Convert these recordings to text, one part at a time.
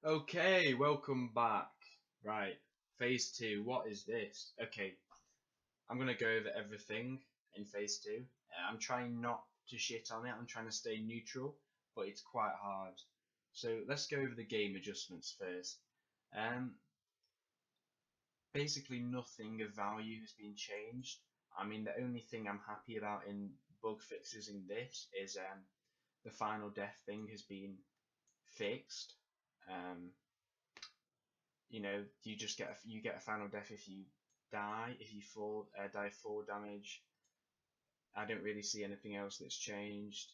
Okay, welcome back. Right, phase two. What is this? Okay, I'm gonna go over everything in phase two. I'm trying not to shit on it. I'm trying to stay neutral, but it's quite hard. So let's go over the game adjustments first. Um, Basically nothing of value has been changed. I mean, the only thing I'm happy about in bug fixes in this is the final death thing has been fixed. Um, you just get a final death if you die, if you die 4 damage. I don't really see anything else that's changed.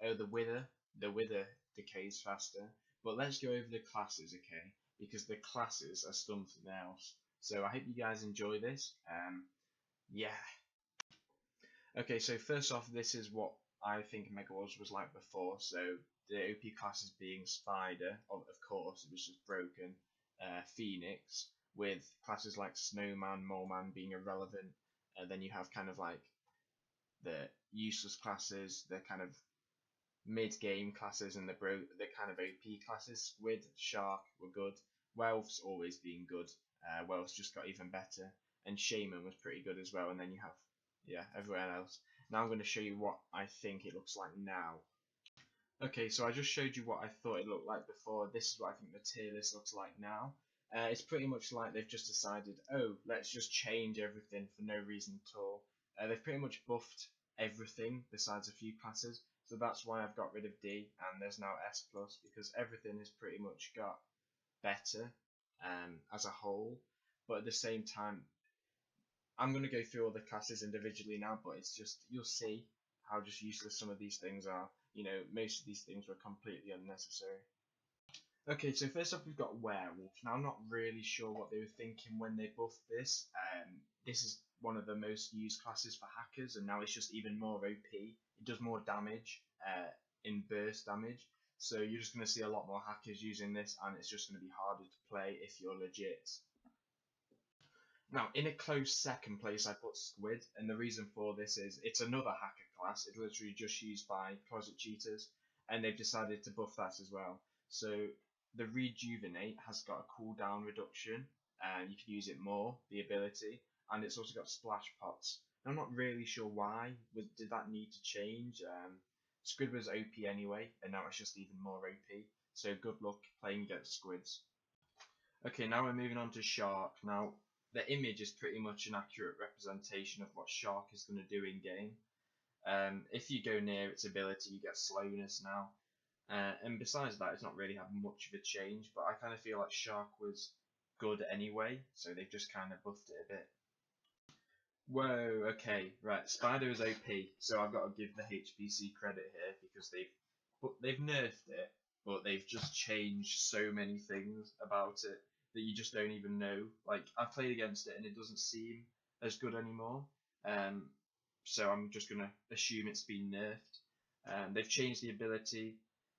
Oh, the wither decays faster. But let's go over the classes, okay? Because the classes are something else. So I hope you guys enjoy this. Yeah. Okay, so first off, this is what I think Megawars was like before. So the OP classes being Spider, of course, it was just broken. Phoenix, with classes like Snowman, Moleman being irrelevant. Then you have kind of like the useless classes, the kind of mid-game classes, and the kind of OP classes. Squid, Shark were good. Werewolf's always been good. Werewolf's just got even better, and Shaman was pretty good as well. And then you have everywhere else. Now I'm going to show you what I think it looks like now. Okay, so I just showed you what I thought it looked like before. This is what I think the tier list looks like now. It's pretty much like they've just decided, oh, let's just change everything for no reason at all. They've pretty much buffed everything besides a few classes, so that's why I've got rid of D and there's now S+, because everything has pretty much got better as a whole. But at the same time, I'm going to go through all the classes individually now, but it's just, you'll see how just useless some of these things are. Most of these things were completely unnecessary. Okay, so first up we've got Werewolf. Now I'm not really sure what they were thinking when they buffed this. This is one of the most used classes for hackers, and now it's just even more OP. It does more damage in burst damage, so you're just going to see a lot more hackers using this, and it's just going to be harder to play if you're legit. Now, in a close second place, I put Squid, and the reason for this is it's another hacker class. It's literally just used by closet cheaters, and they've decided to buff that as well. So the Rejuvenate has got a cooldown reduction, and you can use it more, the ability, and it's also got splash pots. Now, I'm not really sure why. Did that need to change? Squid was OP anyway, and now it's just even more OP. So good luck playing against Squids. Okay, now we're moving on to Shark. Now, the image is pretty much an accurate representation of what Shark is going to do in game. If you go near its ability, you get slowness now. And besides that, it's not really had much of a change, but I kind of feel like Shark was good anyway, so they've just kind of buffed it a bit. Whoa, okay, right, Spider is OP, so I've got to give the HPC credit here because they've nerfed it, but they've just changed so many things about it that you just don't even know. Like, I've played against it and it doesn't seem as good anymore. So I'm just gonna assume it's been nerfed. They've changed the ability,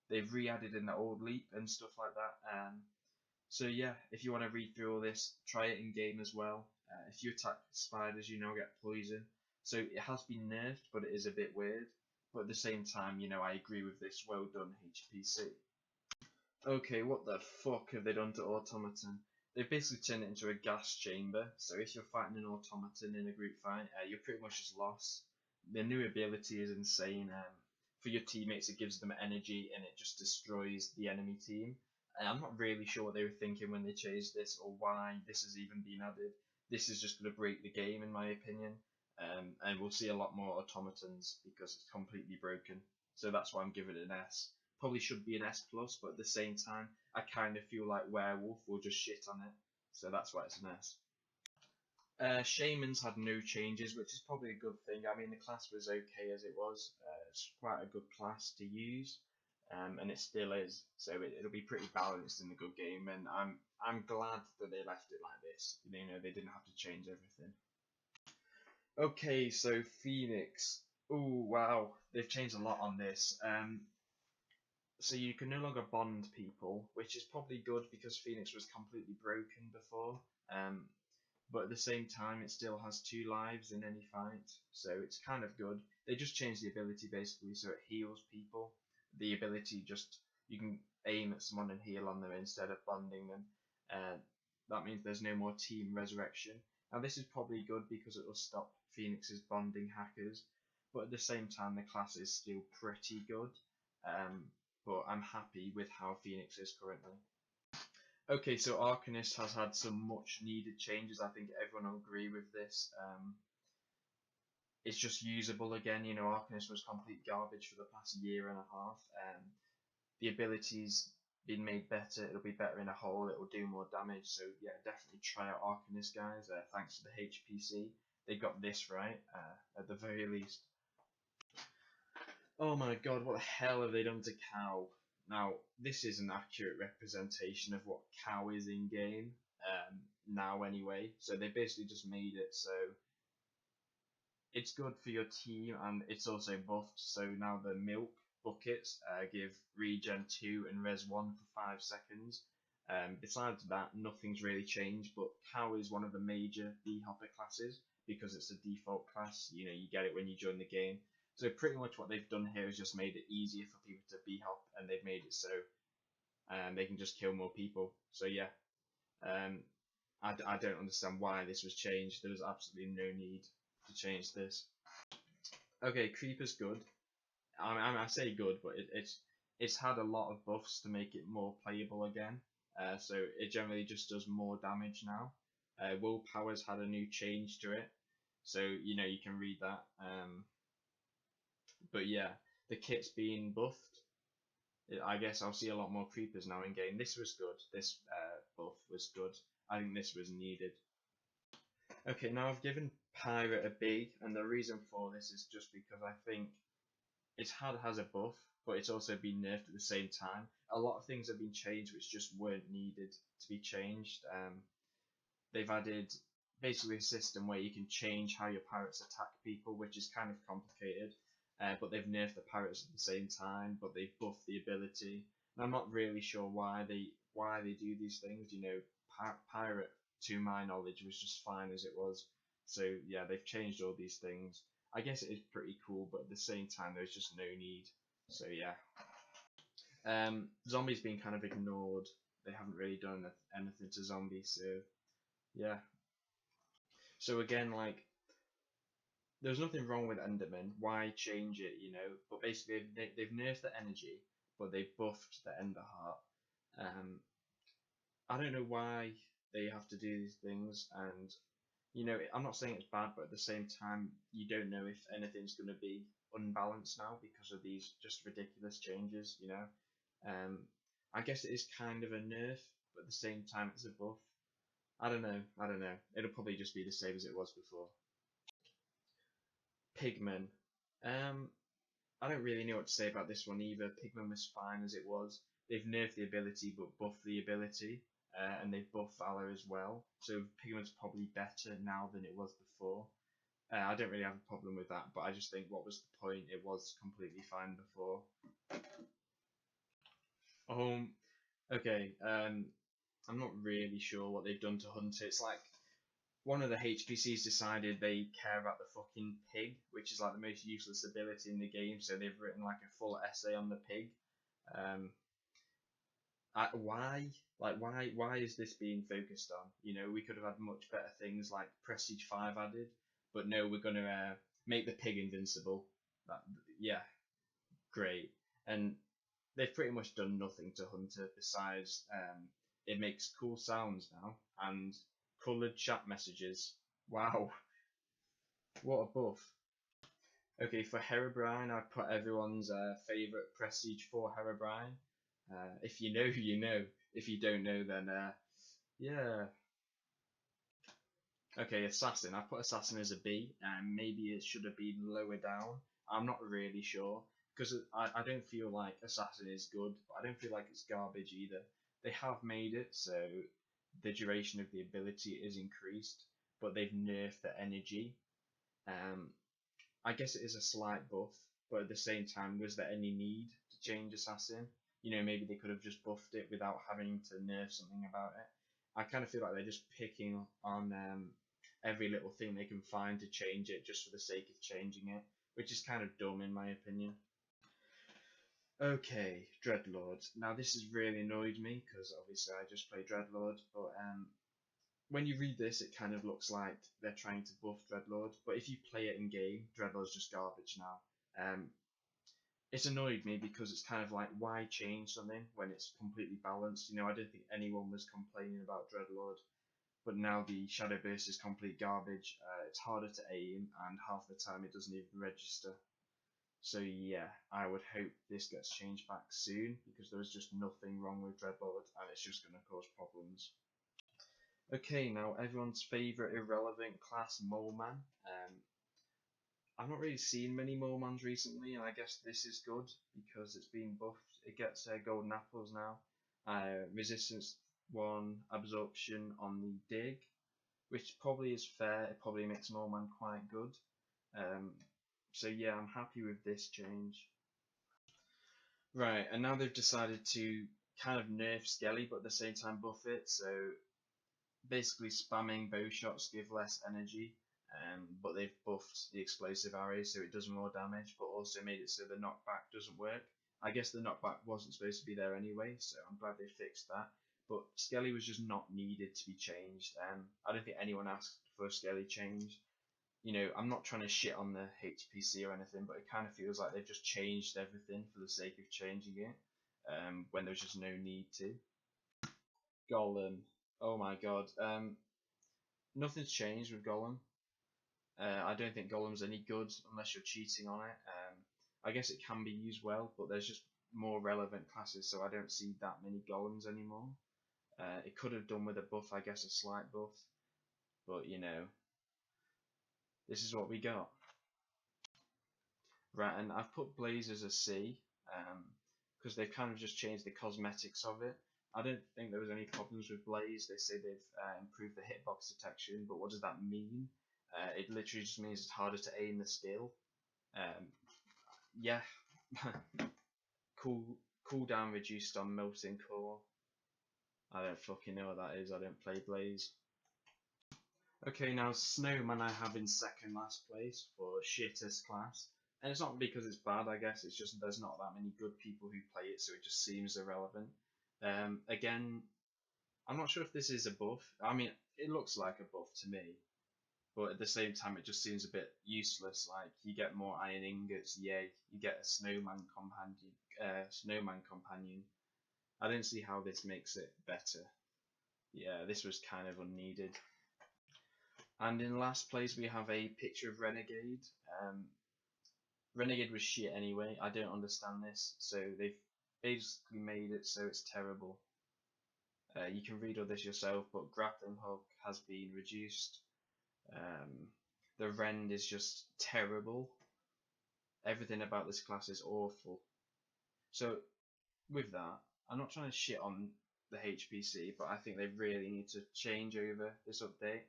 they've re-added in the old leap and stuff like that. So yeah, if you want to read through all this, try it in game as well. If you attack spiders, you now get poison. So it has been nerfed, but it is a bit weird. But at the same time, I agree with this. Well done, HPC. Okay, what the fuck have they done to Automaton? They've basically turned it into a gas chamber. So if you're fighting an Automaton in a group fight, you're pretty much just lost. The new ability is insane. For your teammates, it gives them energy and it just destroys the enemy team. I'm not really sure what they were thinking when they changed this or why this has even been added. This is just going to break the game, in my opinion. And we'll see a lot more automatons because it's completely broken. So that's why I'm giving it an S. Probably should be an S+, but at the same time, I kind of feel like Werewolf will just shit on it. So that's why it's an S. Shaman's had no changes, which is probably a good thing. I mean, the class was okay as it was. It's quite a good class to use, and it still is. So it'll be pretty balanced in the good game, and I'm glad that they left it like this. They didn't have to change everything. Okay, so Phoenix. Oh wow, they've changed a lot on this. So you can no longer bond people, which is probably good because Phoenix was completely broken before. But at the same time, it still has 2 lives in any fight, so it's kind of good. They just changed the ability basically, so it heals people. The ability just you can aim at someone and heal on them instead of bonding them. That means there's no more team resurrection. Now this is probably good because it will stop Phoenix's bonding hackers, but at the same time the class is still pretty good. But I'm happy with how Phoenix is currently. Okay, so Arcanist has had some much needed changes. I think everyone will agree with this. It's just usable again. You know, Arcanist was complete garbage for the past year and a half. The ability's been made better. It'll be better in a hole. It'll do more damage. So yeah, definitely try out Arcanist, guys. Thanks to the HPC, they got this right at the very least. Oh my god, what the hell have they done to Cow? Now, this is an accurate representation of what Cow is in game, now anyway. So they basically just made it so it's good for your team, and it's also buffed. So now the milk buckets give regen 2 and res 1 for 5 seconds. Besides that, nothing's really changed, but Cow is one of the major B-hopper classes because it's a default class. You know, you get it when you join the game. So pretty much what they've done here is just made it easier for people to B-hop, and they've made it so they can just kill more people. So yeah, I don't understand why this was changed. There was absolutely no need to change this. Okay, Creeper's good. I say good, but it's had a lot of buffs to make it more playable again. So it generally just does more damage now. Willpower's had a new change to it, so you know you can read that. But yeah, the kit's being buffed. I guess I'll see a lot more creepers now in game. This was good. This buff was good. I think this was needed. Okay, now I've given Pirate a B, and the reason for this is just because I think has a buff, but it's also been nerfed at the same time. A lot of things have been changed which just weren't needed to be changed. They've added basically a system where you can change how your pirates attack people, which is kind of complicated. But they've nerfed the pirates at the same time, but they've buffed the ability. And I'm not really sure why they do these things. You know, pirate, to my knowledge, was just fine as it was. So yeah, they've changed all these things. I guess it is pretty cool, but at the same time, there's just no need. So yeah. Zombies being kind of ignored. They haven't really done anything to zombies, so yeah. So again, like, there's nothing wrong with Enderman. Why change it, you know? But basically, they've nerfed the energy, but they've buffed the Ender Heart. I don't know why they have to do these things, and you know, I'm not saying it's bad, but at the same time, you don't know if anything's going to be unbalanced now because of these just ridiculous changes, you know. I guess it is kind of a nerf, but at the same time, it's a buff. I don't know. It'll probably just be the same as it was before. Pigman. I don't really know what to say about this one either. Pigman was fine as it was. They've nerfed the ability, but buffed the ability. And they've buffed Valor as well. So Pigman's probably better now than it was before. I don't really have a problem with that, but I just think, what was the point? It was completely fine before. Okay, I'm not really sure what they've done to Hunter. It's like one of the HPCs decided they care about the fucking pig, which is like the most useless ability in the game, so they've written like a full essay on the pig. Why? Like, why is this being focused on? You know, we could have had much better things like Prestige 5 added, but no, we're gonna make the pig invincible. Yeah, great. And they've pretty much done nothing to Hunter besides it makes cool sounds now and coloured chat messages. Wow, what a buff. Okay, for Herobrine, I put everyone's favourite Prestige 4 Herobrine. If you know, you know. If you don't know, then yeah. Okay, Assassin. I put Assassin as a B, and maybe it should have been lower down. I'm not really sure, because I don't feel like Assassin is good, but I don't feel like it's garbage either. They have made it so the duration of the ability is increased, but they've nerfed the energy. I guess it is a slight buff, but at the same time, was there any need to change Assassin? You know, maybe they could have just buffed it without having to nerf something about it. I kind of feel like they're just picking on every little thing they can find to change it just for the sake of changing it, which is kind of dumb in my opinion. Okay, Dreadlord. Now this has really annoyed me because obviously I just play Dreadlord, but when you read this, it kind of looks like they're trying to buff Dreadlord. But if you play it in game, Dreadlord's just garbage now. It's annoyed me because it's kind of like, why change something when it's completely balanced? I don't think anyone was complaining about Dreadlord, but now the Shadow Burst is complete garbage. It's harder to aim, and half the time it doesn't even register. So yeah, I would hope this gets changed back soon because there is just nothing wrong with Dreadlord, and it's just going to cause problems. Okay, now everyone's favourite irrelevant class, Moleman. I've not really seen many Molemans recently, and I guess this is good because it's been buffed. It gets golden apples now. Resistance 1, absorption on the dig, which probably is fair. It probably makes Moleman quite good. So yeah, I'm happy with this change. Right, and now they've decided to kind of nerf Skelly, but at the same time buff it. So basically, spamming bow shots give less energy, but they've buffed the explosive arrows so it does more damage, but also made it so the knockback doesn't work. I guess the knockback wasn't supposed to be there anyway, so I'm glad they fixed that. But Skelly was just not needed to be changed. I don't think anyone asked for a Skelly change. I'm not trying to shit on the HPC or anything, but it kind of feels like they've just changed everything for the sake of changing it, when there's just no need to. Golem. Oh my god. Nothing's changed with Golem. I don't think Golem's any good unless you're cheating on it. I guess it can be used well, but there's just more relevant classes, so I don't see that many Golems anymore. It could have done with a buff, I guess a slight buff, but this is what we got. Right, and I've put Blaze as a C, because they've kind of just changed the cosmetics of it. I don't think there was any problems with Blaze. They say they've improved the hitbox detection, but what does that mean? It literally just means it's harder to aim the skill. Yeah, cooldown reduced on melting core. I don't fucking know what that is. I don't play Blaze. Okay, now Snowman I have in second last place for shittest class. And it's not because it's bad, I guess, it's just there's not that many good people who play it, so it just seems irrelevant. Again, I'm not sure if this is a buff. I mean, it looks like a buff to me, but at the same time, it just seems a bit useless. Like, you get more iron ingots, yay, you get a snowman companion. I don't see how this makes it better. Yeah, this was kind of unneeded. And in last place, we have a picture of Renegade. Renegade was shit anyway. I don't understand this. So they've basically made it so it's terrible. You can read all this yourself, but grappling hook has been reduced. The rend is just terrible. Everything about this class is awful. So with that, I'm not trying to shit on the HPC, but I think they really need to change over this update,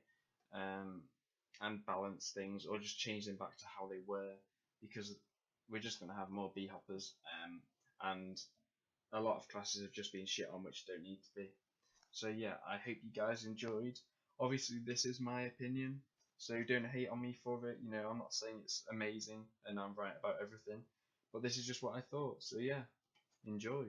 and balance things, or just change them back to how they were, because we're just going to have more B-hoppers, and a lot of classes have just been shit on which don't need to be. So yeah, I hope you guys enjoyed. Obviously this is my opinion, so don't hate on me for it. I'm not saying it's amazing and I'm right about everything, but this is just what I thought. So yeah, enjoy.